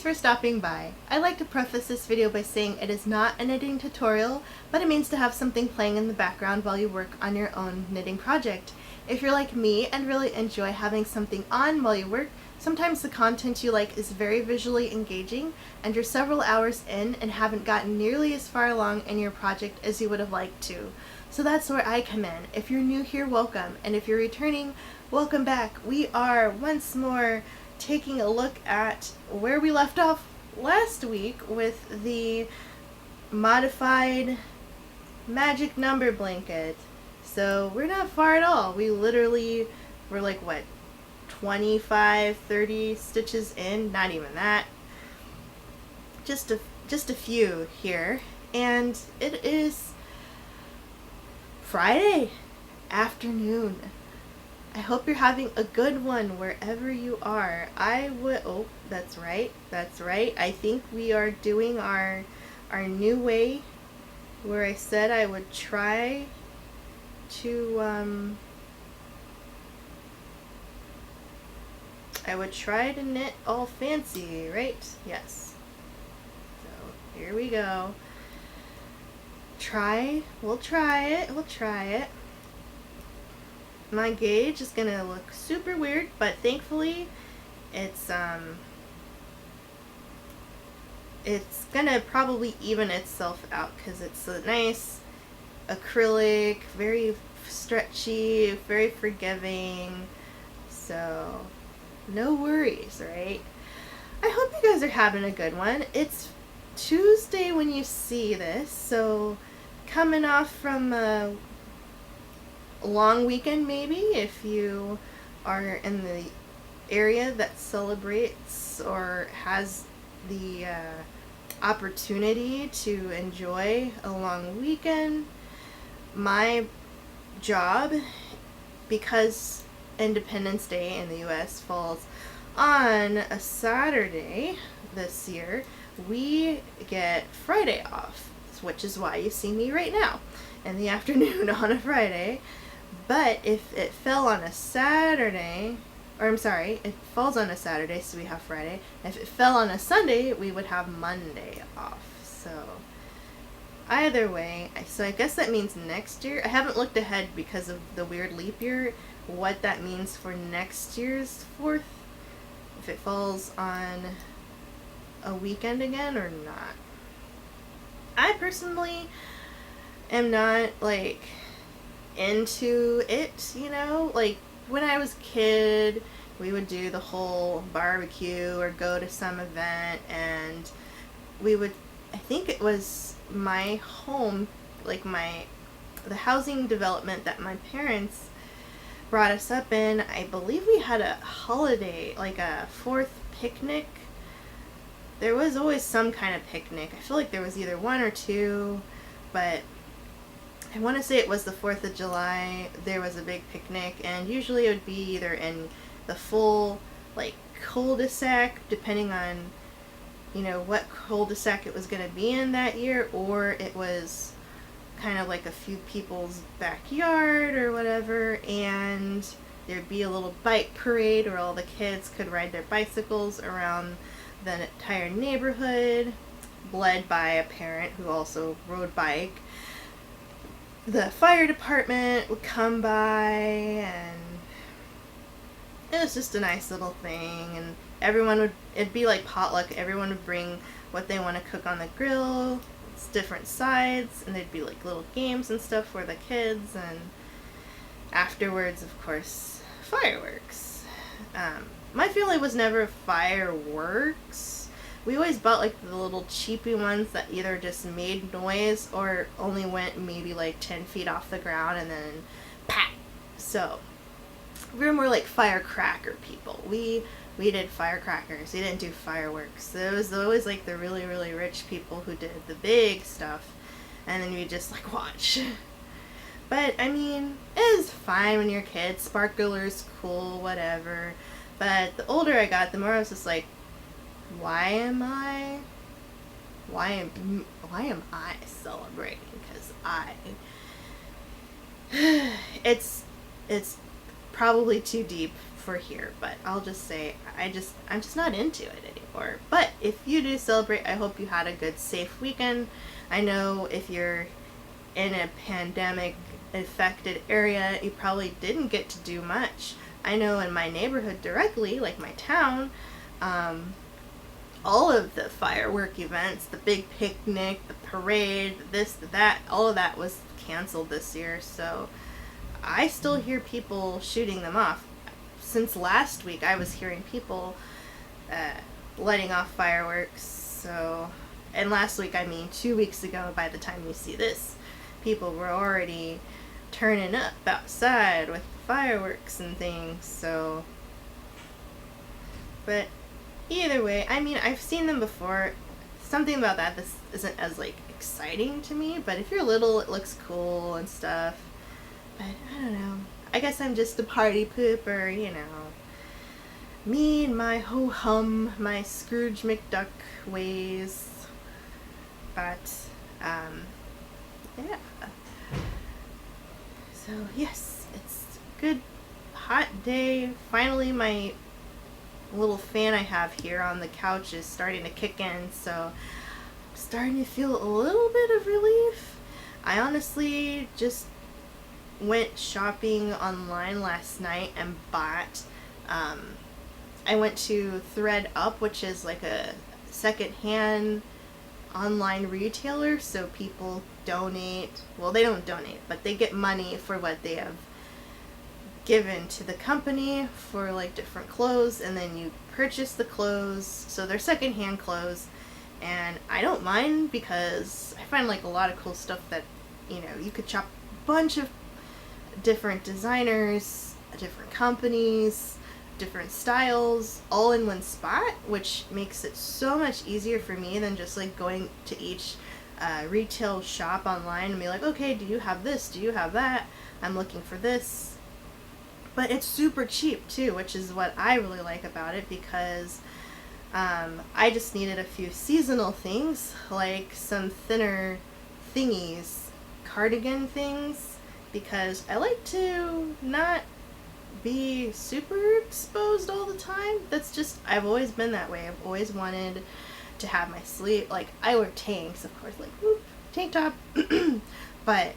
for stopping by. I'd like to preface this video by saying it is not a knitting tutorial, but it means to have something playing in the background while you work on your own knitting project. If you're like me and really enjoy having something on while you work, sometimes the content you like is very visually engaging and you're several hours in and haven't gotten nearly as far along in your project as you would have liked to. So that's where I come in. If you're new here, welcome, and if you're returning, welcome back. We are once more taking a look at where we left off last week with the modified magic number blanket. So we're not far at all. We're like, what, 25, 30 stitches in? Not even that. Just a few here. And it is Friday afternoon. I hope you're having a good one wherever you are. Oh, that's right. I think we are doing our new way where I said I would try to knit all fancy, right? Yes. So here we go. We'll try it. My gauge is gonna look super weird, but thankfully it's gonna probably even itself out because it's a nice acrylic, very stretchy, very forgiving, so no worries, right? I hope you guys are having a good one. It's Tuesday when you see this, so coming off from a long weekend maybe, if you are in the area that celebrates or has the opportunity to enjoy a long weekend. My job, because Independence Day in the US falls on a Saturday this year, we get Friday off, which is why you see me right now in the afternoon on a Friday. But if it fell on a Saturday, it falls on a Saturday, so we have Friday. If it fell on a Sunday, we would have Monday off. So either way, so I guess that means next year, I haven't looked ahead because of the weird leap year, what that means for next year's 4th, if it falls on a weekend again or not. I personally am not, like, into it, you know? Like, when I was a kid, we would do the whole barbecue or go to some event, and we would, I think it was my home, like the housing development that my parents brought us up in, I believe we had a holiday, like a 4th picnic. There was always some kind of picnic. I feel like there was either one or two, but I want to say it was the 4th of July. There was a big picnic, and usually it would be either in the full, like, cul-de-sac, depending on, you know, what cul-de-sac it was going to be in that year, or it was kind of like a few people's backyard or whatever, and there'd be a little bike parade where all the kids could ride their bicycles around the entire neighborhood, led by a parent who also rode bike. The fire department would come by, and it was just a nice little thing, and it'd be like potluck. Everyone would bring what they want to cook on the grill. It's different sides, and there'd be like little games and stuff for the kids, and afterwards, of course, fireworks. My family was never fireworks. We always bought like the little cheapy ones that either just made noise or only went maybe like 10 feet off the ground and then pat. So we were more like firecracker people. We did firecrackers. We didn't do fireworks. It was always like the really, really rich people who did the big stuff, and then you just like watch. But I mean, it was fine when you're a kid. Sparklers, cool, whatever. But the older I got, the more I was just like, why am I celebrating? Because it's probably too deep for here, but I'll just say I'm just not into it anymore. But if you do celebrate, I hope you had a good, safe weekend. I know if you're in a pandemic affected area, you probably didn't get to do much. I know in my neighborhood directly, like my town, all of the firework events, the big picnic, the parade, this, that, all of that was canceled this year. So I still hear people shooting them off. Since last week, I was hearing people letting off fireworks. So, and last week, I mean 2 weeks ago, by the time you see this, people were already turning up outside with fireworks and things. So, but either way, I mean, I've seen them before. Something about that, this isn't as, like, exciting to me, but if you're little, it looks cool and stuff. But I don't know. I guess I'm just a party pooper, you know. Me and my ho-hum, my Scrooge McDuck ways. But, yeah. So, yes, it's a good, hot day. Finally, my little fan I have here on the couch is starting to kick in, so I'm starting to feel a little bit of relief. I honestly just went shopping online last night and bought, I went to ThreadUp, which is like a secondhand online retailer, so people donate, well, they don't donate, but they get money for what they have given to the company for like different clothes, and then you purchase the clothes, so they're secondhand clothes, and I don't mind because I find like a lot of cool stuff that, you know, you could shop a bunch of different designers, different companies, different styles, all in one spot, which makes it so much easier for me than just like going to each retail shop online and be like, okay, do you have this? Do you have that? I'm looking for this. But it's super cheap too, which is what I really like about it, because I just needed a few seasonal things, like some thinner thingies, cardigan things, because I like to not be super exposed all the time. That's just, I've always been that way. I've always wanted to have my sleeve, like, I wear tanks, of course, like, whoop, tank top, but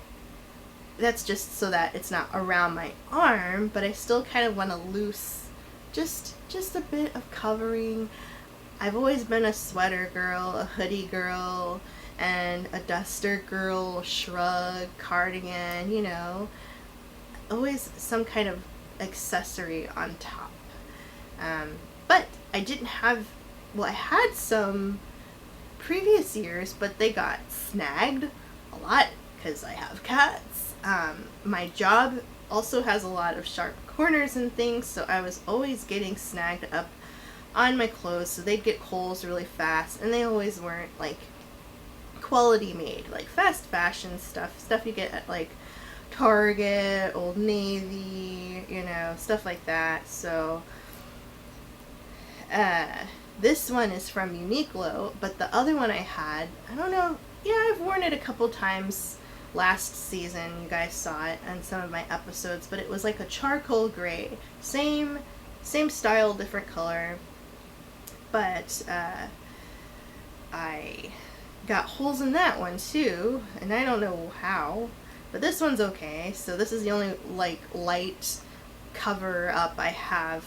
that's just so that it's not around my arm, but I still kind of want a loose, just a bit of covering. I've always been a sweater girl, a hoodie girl, and a duster girl, shrug, cardigan, you know, always some kind of accessory on top. But I didn't have, well, I had some previous years, but they got snagged a lot because I have cats. My job also has a lot of sharp corners and things, so I was always getting snagged up on my clothes, so they'd get holes really fast, and they always weren't like quality made, like fast fashion stuff you get at like Target, Old Navy, you know, stuff like that. So this one is from Uniqlo, but the other one I had, I don't know, yeah, I've worn it a couple times last season. You guys saw it on some of my episodes, but it was like a charcoal gray, same style, different color, but I got holes in that one too, and I don't know how, but this one's okay. So this is the only like light cover up I have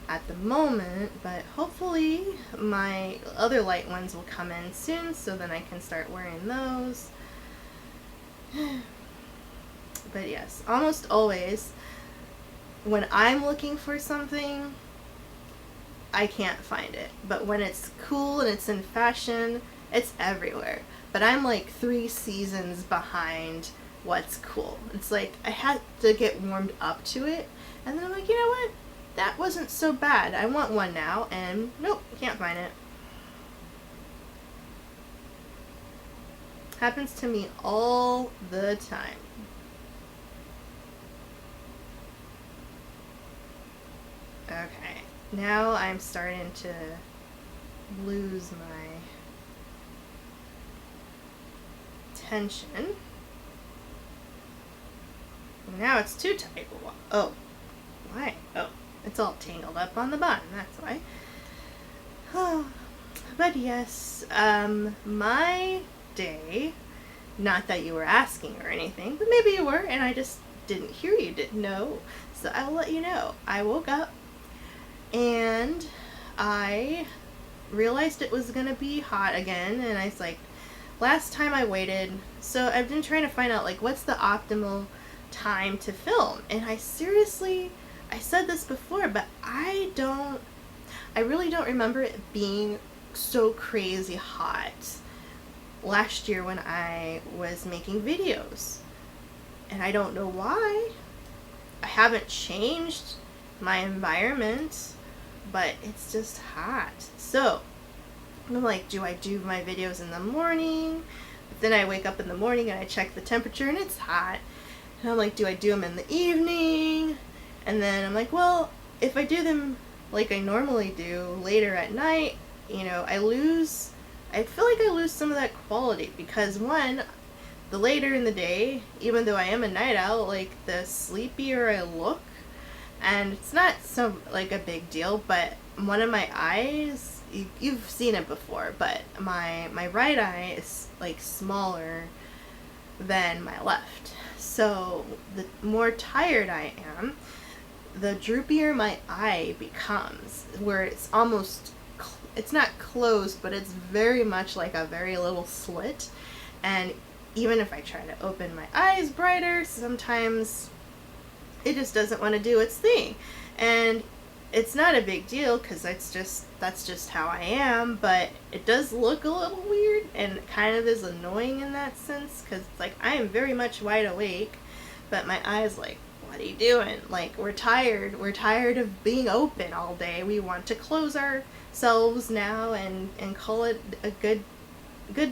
at the moment, but hopefully my other light ones will come in soon, so then I can start wearing those. But yes, almost always when I'm looking for something, I can't find it. But when it's cool and it's in fashion, it's everywhere. But I'm like 3 seasons behind what's cool. It's like I had to get warmed up to it, and then I'm like, you know what? That wasn't so bad. I want one now, and nope, can't find it. Happens to me all the time. Okay, now I'm starting to lose my tension. Now it's too tight. Oh, why? Oh, it's all tangled up on the bottom, that's why. But yes, my day, not that you were asking or anything, but maybe you were, and I just didn't hear you, didn't know. So I'll let you know. I woke up and I realized it was gonna be hot again, and I was like, last time I waited, so I've been trying to find out, like, what's the optimal time to film, and I said this before, but I really don't remember it being so crazy hot last year when I was making videos, and I don't know why. I haven't changed my environment, but it's just hot. So I'm like, do I do my videos in the morning? But then I wake up in the morning and I check the temperature and it's hot. And I'm like, do I do them in the evening? And then I'm like, well, if I do them like I normally do later at night, I feel like I lose some of that quality, because one, the later in the day, even though I am a night owl, like, the sleepier I look. And it's not so, like, a big deal, but one of my eyes, you've seen it before, but my right eye is, like, smaller than my left. So the more tired I am, the droopier my eye becomes, where it's almost, it's not closed, but it's very much like a very little slit. And even if I try to open my eyes brighter, sometimes it just doesn't want to do its thing. And it's not a big deal, because that's just how I am, but it does look a little weird, and it kind of is annoying in that sense, because it's like, I am very much wide awake, but my eyes like, what are you doing? Like, we're tired of being open all day. We want to close ourselves now and call it a good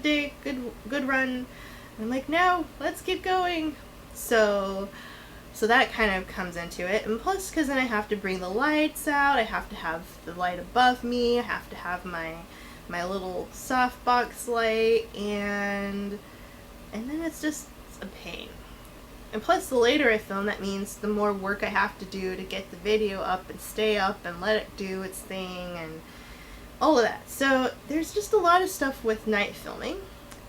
day, good run. And I'm like, no, let's keep going. So that kind of comes into it. And plus, because then I have to bring the lights out, I have to have the light above me, I have to have my little softbox light, and then it's just a pain. And plus, the later I film, that means the more work I have to do to get the video up and stay up and let it do its thing and all of that. So there's just a lot of stuff with night filming.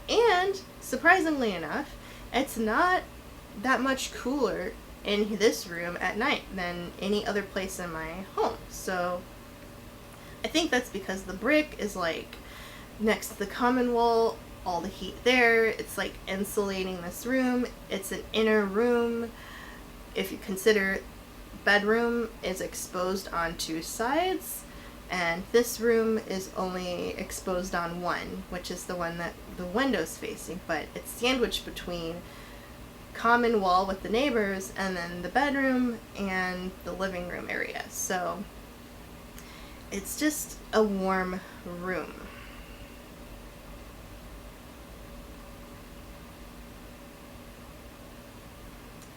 And surprisingly enough, it's not that much cooler in this room at night than any other place in my home. So I think that's because the brick is like next to the common wall, all the heat there, it's like insulating this room. It's an inner room. If you consider bedroom is exposed on two sides, and this room is only exposed on one, which is the one that the window's facing, but it's sandwiched between common wall with the neighbors and then the bedroom and the living room area. So it's just a warm room.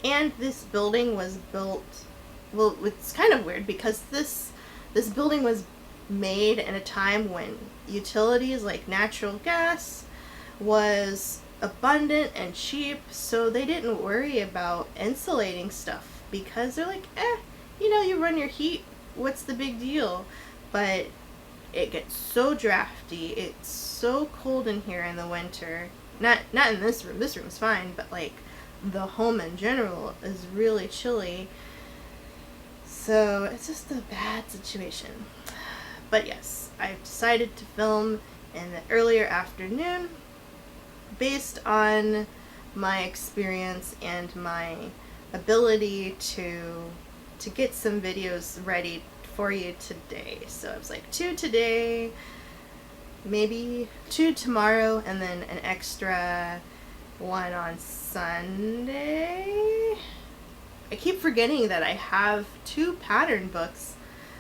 And this building was built, well, it's kind of weird, because this building was made in a time when utilities like natural gas was abundant and cheap, so they didn't worry about insulating stuff, because they're like, you run your heat, what's the big deal? But it gets so drafty, it's so cold in here in the winter. Not in this room is fine, but like the home in general is really chilly. So it's just a bad situation. But yes, I've decided to film in the earlier afternoon based on my experience and my ability to get some videos ready for you today. So I was like, 2 today, maybe 2 tomorrow, and then an extra one on Sunday. I keep forgetting that I have 2 pattern books.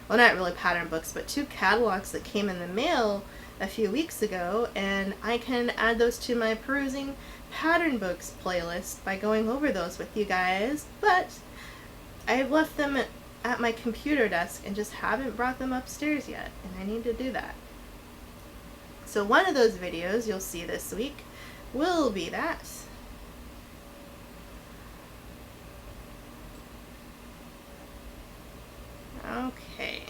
Well, not really pattern books, but 2 catalogs that came in the mail a few weeks ago, and I can add those to my perusing pattern books playlist by going over those with you guys. But I've left them at my computer desk and just haven't brought them upstairs yet, and I need to do that. So one of those videos you'll see this week will be that. Okay.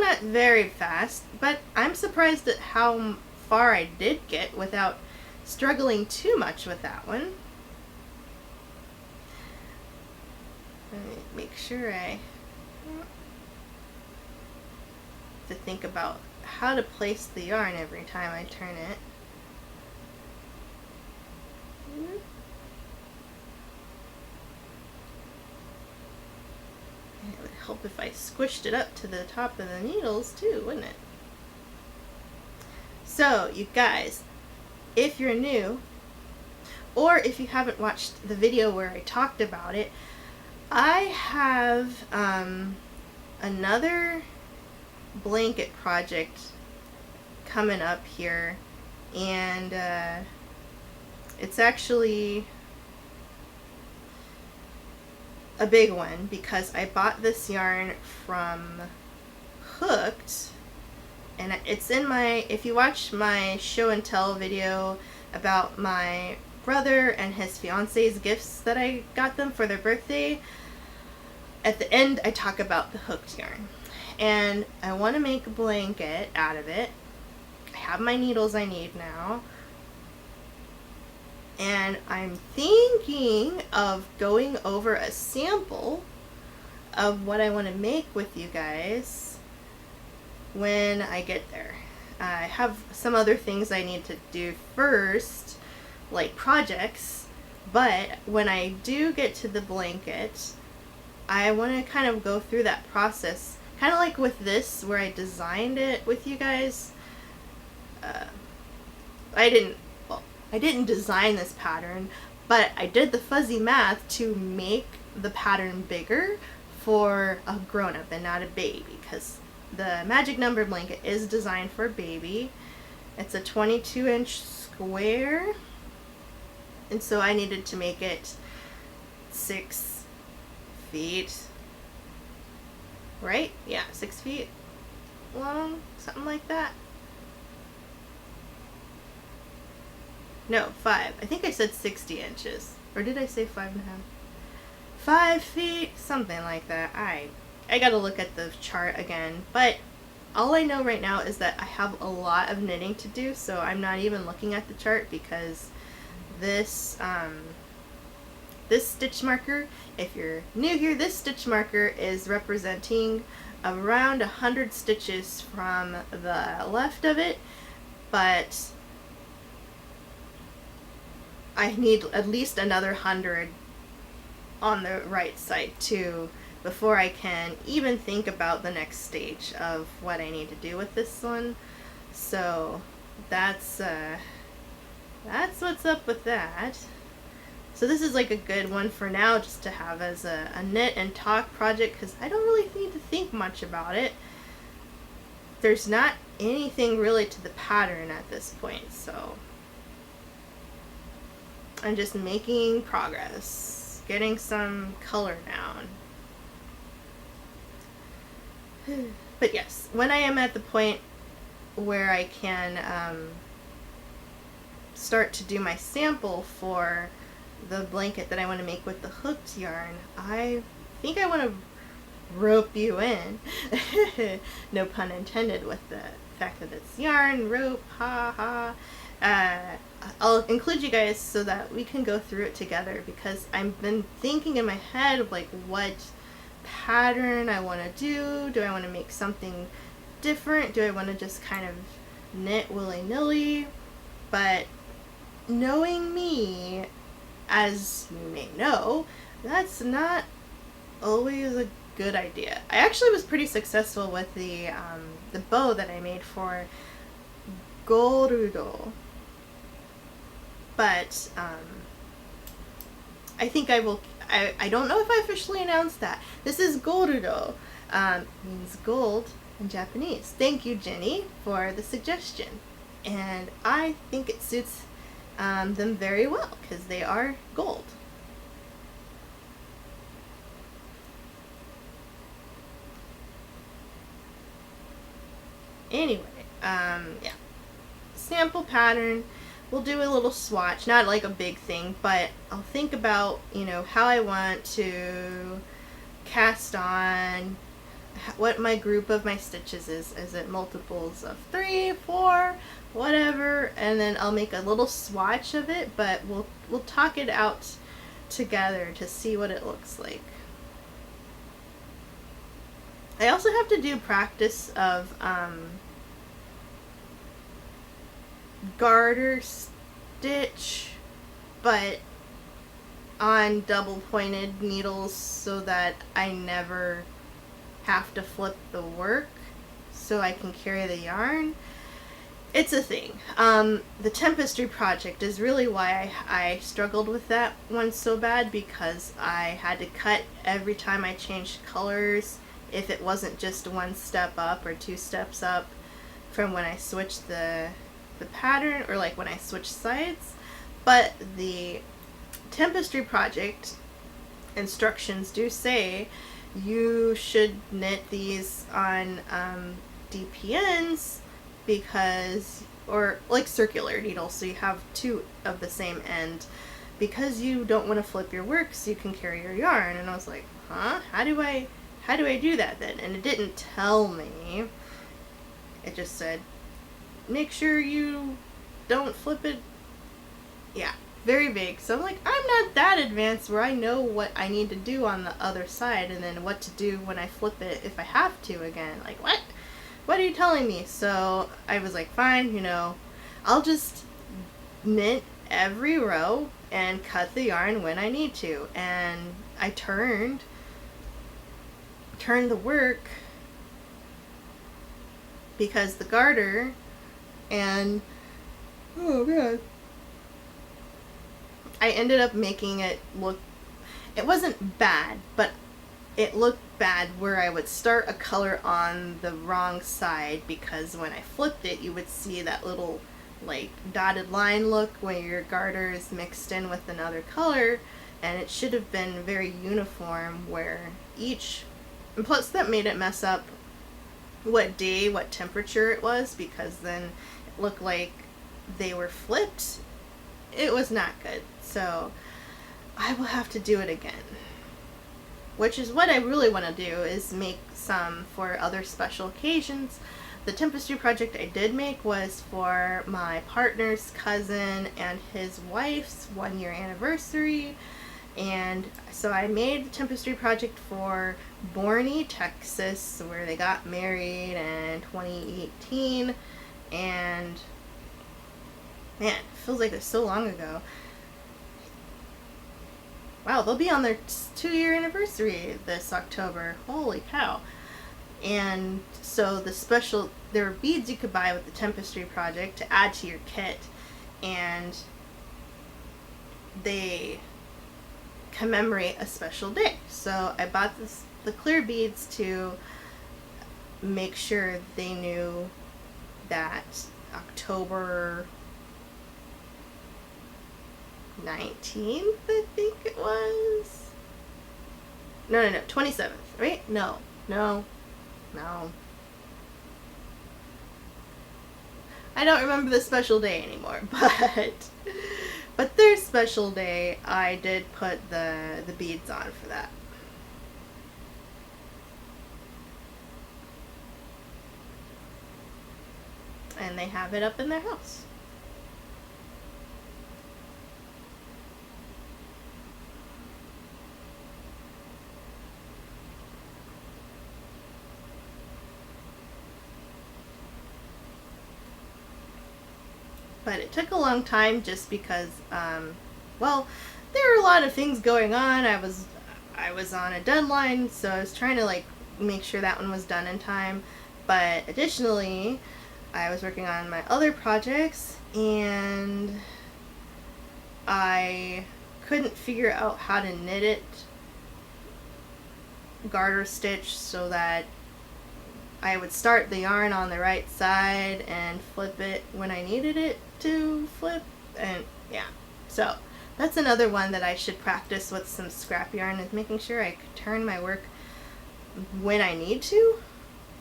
went very fast, but I'm surprised at how far I did get without struggling too much with that one. Let me make sure I to think about how to place the yarn every time I turn it. And it would help if I squished it up to the top of the needles too, wouldn't it? So, you guys, if you're new, or if you haven't watched the video where I talked about it, I have another blanket project coming up here, and it's actually a big one because I bought this yarn from Hooked, and it's in my, if you watch my show and tell video about my brother and his fiance's gifts that I got them for their birthday, at the end I talk about the Hooked yarn. And I want to make a blanket out of it. I have my needles I need now. And I'm thinking of going over a sample of what I want to make with you guys when I get there. I have some other things I need to do first, like projects, but when I do get to the blanket, I want to kind of go through that process. Kind of like with this, where I designed it with you guys. I didn't design this pattern, but I did the fuzzy math to make the pattern bigger for a grown-up and not a baby, because the magic number blanket is designed for a baby. It's a 22-inch square, and so I needed to make it 6 feet. Right? Yeah, 6 feet long, something like that. No, 5. I think I said 60 inches. Or did I say 5.5? 5 feet, something like that. I gotta look at the chart again. But all I know right now is that I have a lot of knitting to do, so I'm not even looking at the chart because this this stitch marker, if you're new here, this stitch marker is representing around 100 stitches from the left of it, but I need at least another 100 on the right side too before I can even think about the next stage of what I need to do with this one. So that's what's up with that. So this is like a good one for now just to have as a knit and talk project, because I don't really need to think much about it. There's not anything really to the pattern at this point, so I'm just making progress, getting some color down. But yes, when I am at the point where I can start to do my sample for the blanket that I want to make with the Hooked yarn, I think I want to rope you in. No pun intended with the fact that it's yarn, rope, ha ha. I'll include you guys so that we can go through it together, because I've been thinking in my head of like what pattern I want to do. Do I want to make something different? Do I want to just kind of knit willy-nilly? But knowing me, as you may know, that's not always a good idea. I actually was pretty successful with the bow that I made for Gorudo, but I think I will. I don't know if I officially announced that. This is Gorudo, means gold in Japanese. Thank you, Jenny, for the suggestion, and I think it suits them very well because they are gold. Anyway, yeah, sample pattern. We'll do a little swatch, not like a big thing, but I'll think about, you know, how I want to cast on what my group of my stitches is. Is it multiples of 3, 4, whatever, and then I'll make a little swatch of it, but we'll talk it out together to see what it looks like. I also have to do practice of garter stitch, but on double pointed needles so that I never have to flip the work so I can carry the yarn. It's a thing. The Tempestry project is really why I struggled with that one so bad, because I had to cut every time I changed colors if it wasn't just one step up or 2 steps up from when I switched the pattern, or like when I switched sides. But the Tempestry project instructions do say you should knit these on DPNs, because, or like circular needles, so you have 2 of the same end, because you don't want to flip your work so you can carry your yarn. And I was like, huh? How do I do that then? And it didn't tell me. It just said, make sure you don't flip it. Yeah, very vague. So I'm like, I'm not that advanced where I know what I need to do on the other side and then what to do when I flip it if I have to again. Like, what? What are you telling me? So I was like, fine, I'll just knit every row and cut the yarn when I need to. And I turned the work, because the garter and, oh god, I ended up making it look, it wasn't bad, but it looked bad where I would start a color on the wrong side, because when I flipped it, you would see that little like dotted line look when your garter is mixed in with another color, and it should have been very uniform where each, and plus that made it mess up what day, what temperature it was, because then it looked like they were flipped. It was not good. So I will have to do it again, which is what I really want to do, is make some for other special occasions. The Tempestry project I did make was for my partner's cousin and his wife's 1-year anniversary. And so I made the Tempestry project for Borney, Texas, where they got married in 2018. And man, it feels like it's so long ago. Wow, they'll be on their 2-year anniversary this October. Holy cow. And so there were beads you could buy with the Tempestry project to add to your kit, and they commemorate a special day. So I bought the clear beads to make sure they knew that October 19th, I think it was. No, 27th, right? No. I don't remember the special day anymore, but their special day, I did put the beads on for that. And they have it up in their house. But it took a long time just because, well, there were a lot of things going on. I was on a deadline, so I was trying to like make sure that one was done in time. But additionally, I was working on my other projects, and I couldn't figure out how to knit it garter stitch so that I would start the yarn on the right side and flip it when I needed it to flip. And yeah, so that's another one that I should practice with some scrap yarn, is making sure I could turn my work when I need to.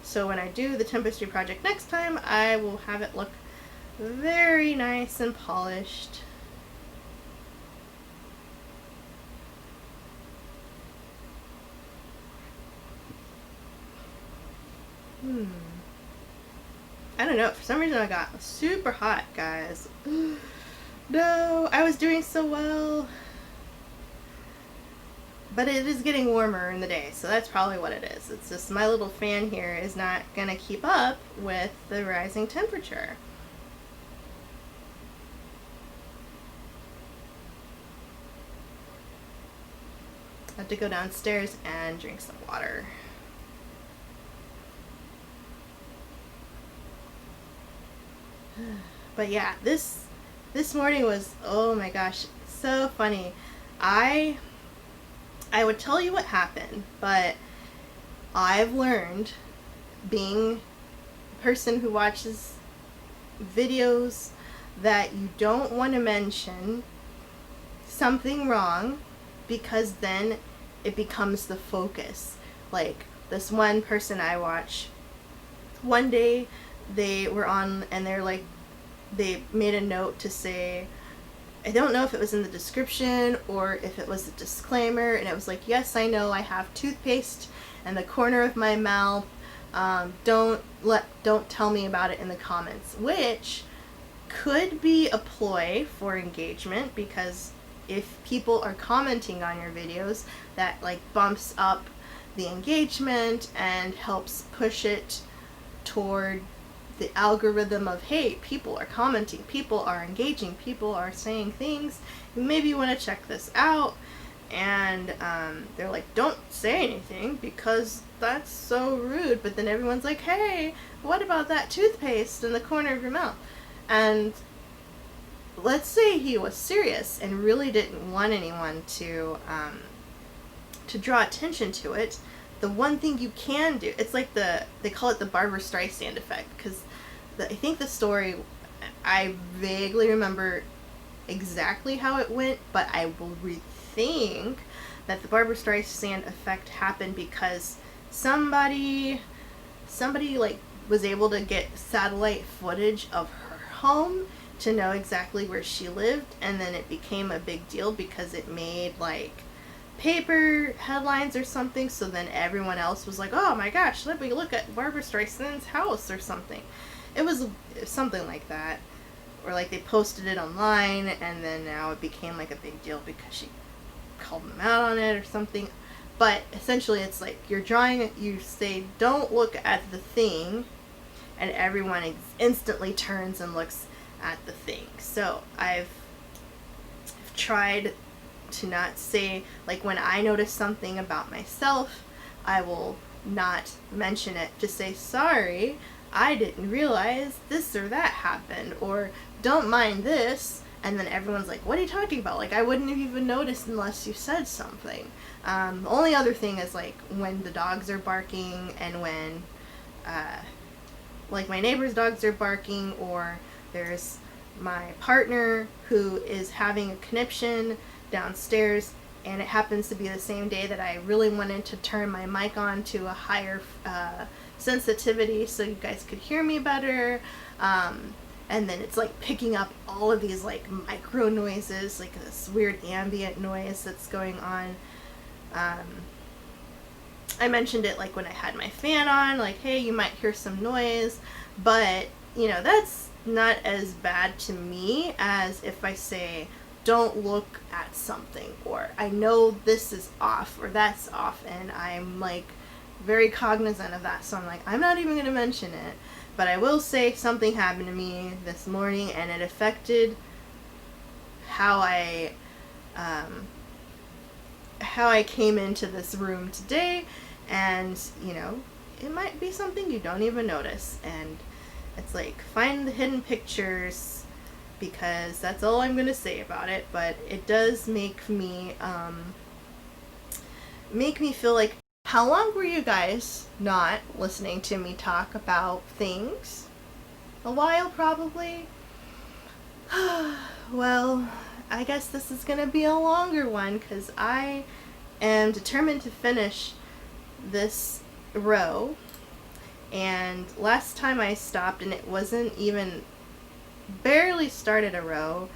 So when I do the Tempestry project next time, I will have it look very nice and polished. I don't know. For some reason, I got super hot, guys. No, I was doing so well. But it is getting warmer in the day, so that's probably what it is. It's just my little fan here is not going to keep up with the rising temperature. I have to go downstairs and drink some water. But yeah, this morning was, oh my gosh, so funny. I would tell you what happened, but I've learned, being a person who watches videos, that you don't want to mention something wrong, because then it becomes the focus. Like this one person I watch, one day they were on and they made a note to say, I don't know if it was in the description or if it was a disclaimer, and it was like, yes, I know I have toothpaste in the corner of my mouth. Don't tell me about it in the comments, which could be a ploy for engagement, because if people are commenting on your videos, that like bumps up the engagement and helps push it toward the algorithm of, hey, people are commenting, people are engaging, people are saying things, maybe you want to check this out. And they're like, don't say anything because that's so rude. But then everyone's like, hey, what about that toothpaste in the corner of your mouth? And let's say he was serious and really didn't want anyone to draw attention to it. The one thing you can do, it's like they call it the Barbra Streisand effect, because I think the story, I vaguely remember exactly how it went, but I will rethink that the Barbra Streisand effect happened because somebody like was able to get satellite footage of her home to know exactly where she lived, and then it became a big deal because it made like paper headlines or something. So then everyone else was like, oh my gosh, let me look at Barbra Streisand's house or something. It was something like that, or like they posted it online, and then now it became like a big deal because she called them out on it or something. But essentially it's like you're drawing, you say don't look at the thing, and everyone instantly turns and looks at the thing. So I've tried to not say, like when I notice something about myself, I will not mention it. Just say, sorry, I didn't realize this or that happened, or don't mind this, and then everyone's like, what are you talking about? Like, I wouldn't have even noticed unless you said something. The only other thing is like when the dogs are barking, and when like my neighbor's dogs are barking, or there's my partner who is having a conniption downstairs, and it happens to be the same day that I really wanted to turn my mic on to a higher sensitivity so you guys could hear me better, and then it's like picking up all of these like micro noises, like this weird ambient noise that's going on. I mentioned it like when I had my fan on, like, hey, you might hear some noise, but you know, that's not as bad to me as if I say don't look at something, or I know this is off or that's off, and I'm like very cognizant of that, so I'm like, I'm not even going to mention it. But I will say something happened to me this morning, and it affected how I came into this room today. And you know, it might be something you don't even notice, and it's like, find the hidden pictures, because that's all I'm gonna say about it. But it does make me feel like, how long were you guys not listening to me talk about things? A while, probably. Well, I guess this is gonna be a longer one, because I am determined to finish this row. And last time I stopped, and it wasn't even barely started a row,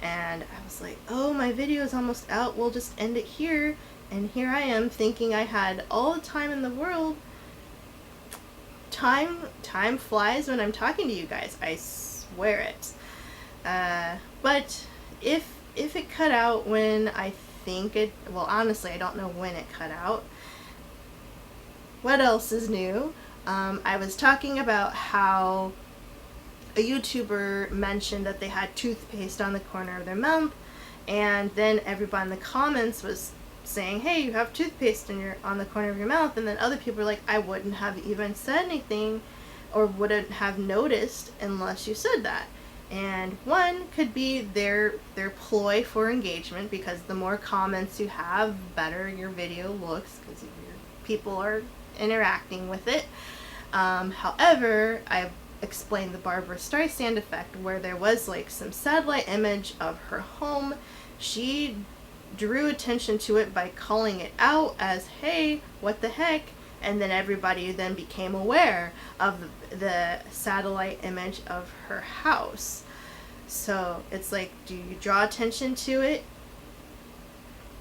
and I was like, oh, my video is almost out, we'll just end it here. And here I am thinking I had all the time in the world time flies when I'm talking to you guys. I swear it. But if it cut out when I think it, well, honestly, I don't know when it cut out. What else is new? I was talking about how a YouTuber mentioned that they had toothpaste on the corner of their mouth, and then everybody in the comments was saying, hey, you have toothpaste on the corner of your mouth, and then other people were like, I wouldn't have even said anything or wouldn't have noticed unless you said that. And one could be their ploy for engagement, because the more comments you have, better your video looks, because your people are interacting with it. However, I explained the Barbara Streisand effect, where there was like some satellite image of her home. She drew attention to it by calling it out as, hey, what the heck? And then everybody then became aware of the satellite image of her house. So it's like, do you draw attention to it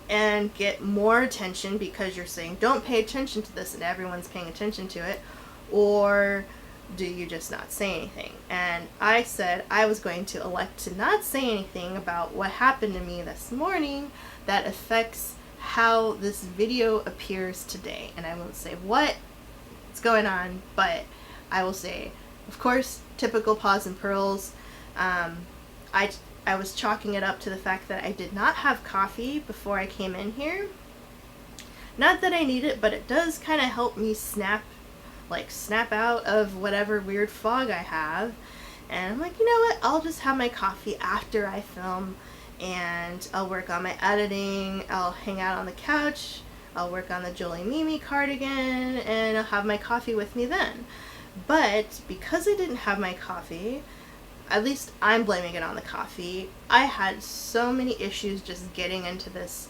and get more attention because you're saying, don't pay attention to this, and everyone's paying attention to it? Or do you just not say anything? And I said I was going to elect to not say anything about what happened to me this morning that affects how this video appears today. And I won't say what's going on, but I will say, of course, typical Paws and Pearls. I was chalking it up to the fact that I did not have coffee before I came in here. Not that I need it, but it does kind of help me snap out of whatever weird fog I have. And I'm like, you know what, I'll just have my coffee after I film, and I'll work on my editing, I'll hang out on the couch, I'll work on the Jolie Mimi cardigan, and I'll have my coffee with me then. But because I didn't have my coffee, at least I'm blaming it on the coffee, I had so many issues just getting into this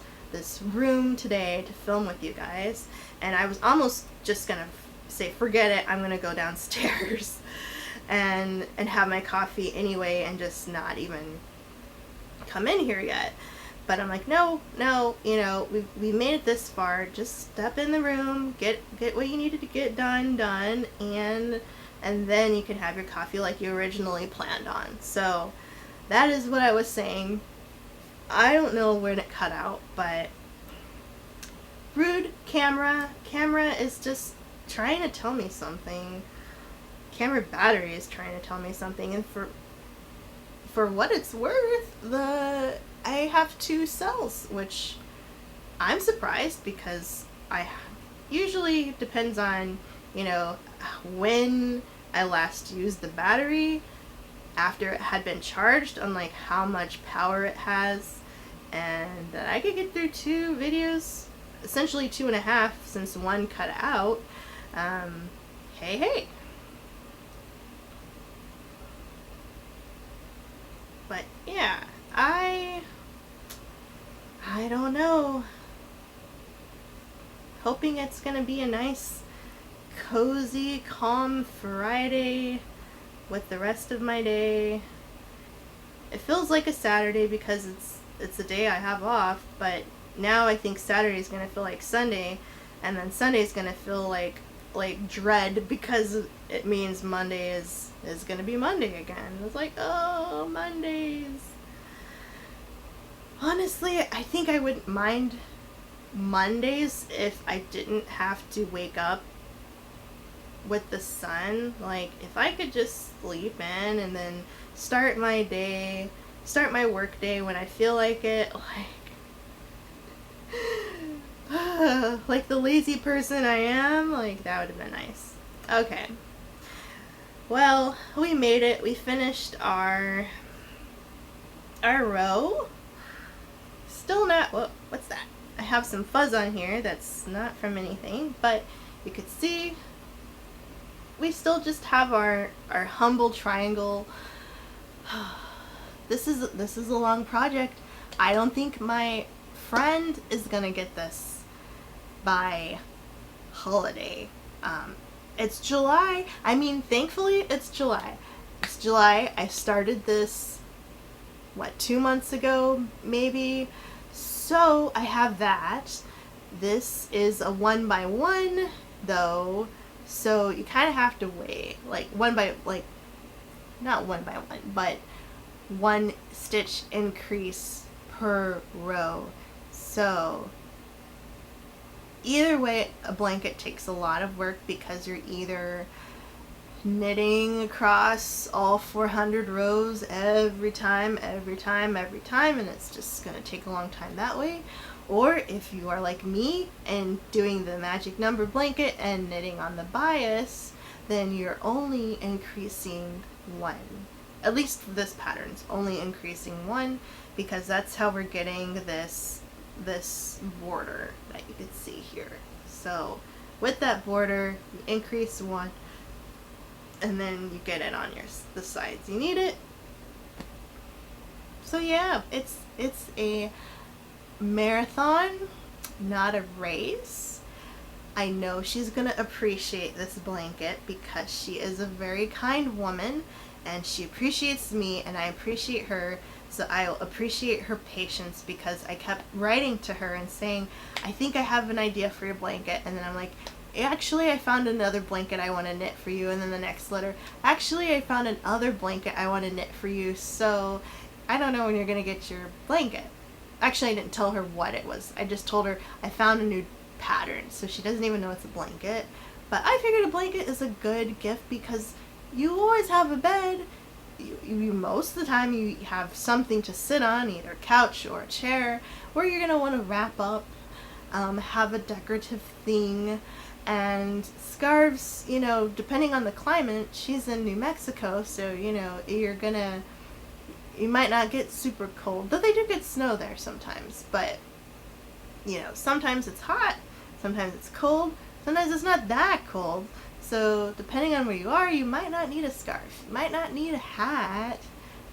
room today to film with you guys, and I was almost just gonna say, forget it, I'm gonna go downstairs and have my coffee anyway and just not even come in here yet. But I'm like, no, you know, we made it this far, just step in the room, get what you needed to get done, and then you can have your coffee like you originally planned on. So that is what I was saying. I don't know when it cut out, but rude camera is just trying to tell me something. Camera battery is trying to tell me something, and for what it's worth, I have 2 cells, which I'm surprised, because I usually depends on, you know, when I last used the battery after it had been charged, on like how much power it has, and that I could get through 2 videos, essentially 2.5, since one cut out. Hey. But yeah, I don't know. Hoping it's gonna be a nice, cozy, calm Friday with the rest of my day. It feels like a Saturday because it's the day I have off, but now I think Saturday is gonna feel like Sunday, and then Sunday is gonna feel like dread, because it means Monday is gonna be Monday again. It's like, oh, Mondays. Honestly, I think I wouldn't mind Mondays if I didn't have to wake up with the sun. Like, if I could just sleep in and then start my work day when I feel like it, like the lazy person I am, like, that would have been nice. Okay. Well, we made it. We finished our row. Still not, what's that? I have some fuzz on here that's not from anything, but you could see we still just have our humble triangle. This is a long project. I don't think my friend is gonna get this by holiday. It's July. I mean, thankfully it's July. It's July. I started this 2 months ago, maybe. So I have that. This is a 1x1 though, So you kind of have to wait, like not one by one, but one stitch increase per row. So either way, a blanket takes a lot of work because you're either knitting across all 400 rows every time, and it's just going to take a long time that way. Or if you are like me and doing the magic number blanket and knitting on the bias, then you're only increasing one. At least for this pattern's only increasing one, because that's how we're getting this border that you can see here. So with that border, you increase one, and then you get it on the sides you need it. So yeah, it's a marathon, not a race. I know she's gonna appreciate this blanket because she is a very kind woman, and she appreciates me and I appreciate her. So I'll appreciate her patience, because I kept writing to her and saying, I think I have an idea for your blanket, and then I'm like, actually I found another blanket I want to knit for you, and then the next letter, actually I found another blanket I want to knit for you, so I don't know when you're gonna get your blanket. Actually, I didn't tell her what it was. I just told her I found a new pattern, so she doesn't even know it's a blanket. But I figured a blanket is a good gift because you always have a bed. You most of the time you have something to sit on, either a couch or a chair, where you're gonna want to wrap up, have a decorative thing. And scarves, depending on the climate, she's in New Mexico, so you might not get super cold, though they do get snow there sometimes. But sometimes it's hot, sometimes it's cold, sometimes it's not that cold. So depending on where you are, you might not need a scarf, you might not need a hat,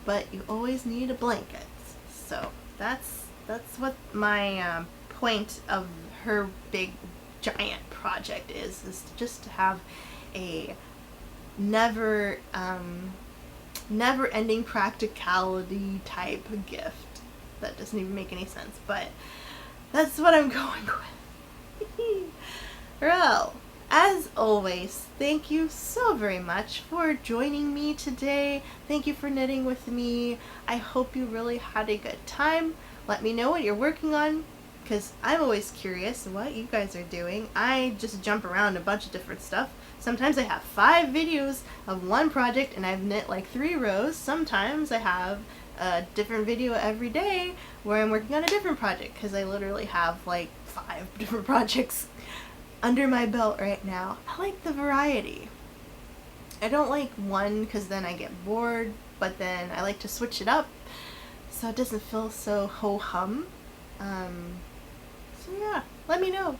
but you always need a blanket. So that's what my point of her big giant project is just to have a never ending practicality type gift. That doesn't even make any sense, but that's what I'm going with. Well, as always, thank you so very much for joining me today. Thank you for knitting with me. I hope you really had a good time. Let me know what you're working on, because I'm always curious what you guys are doing. I just jump around a bunch of different stuff. Sometimes I have 5 videos of one project and I've knit like 3 rows. Sometimes I have a different video every day where I'm working on a different project, because I literally have like 5 different projects under my belt right now. I like the variety. I don't like one because then I get bored, but then I like to switch it up so it doesn't feel so ho-hum. So yeah, let me know.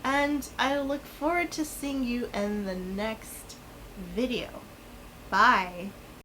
And I look forward to seeing you in the next video. Bye.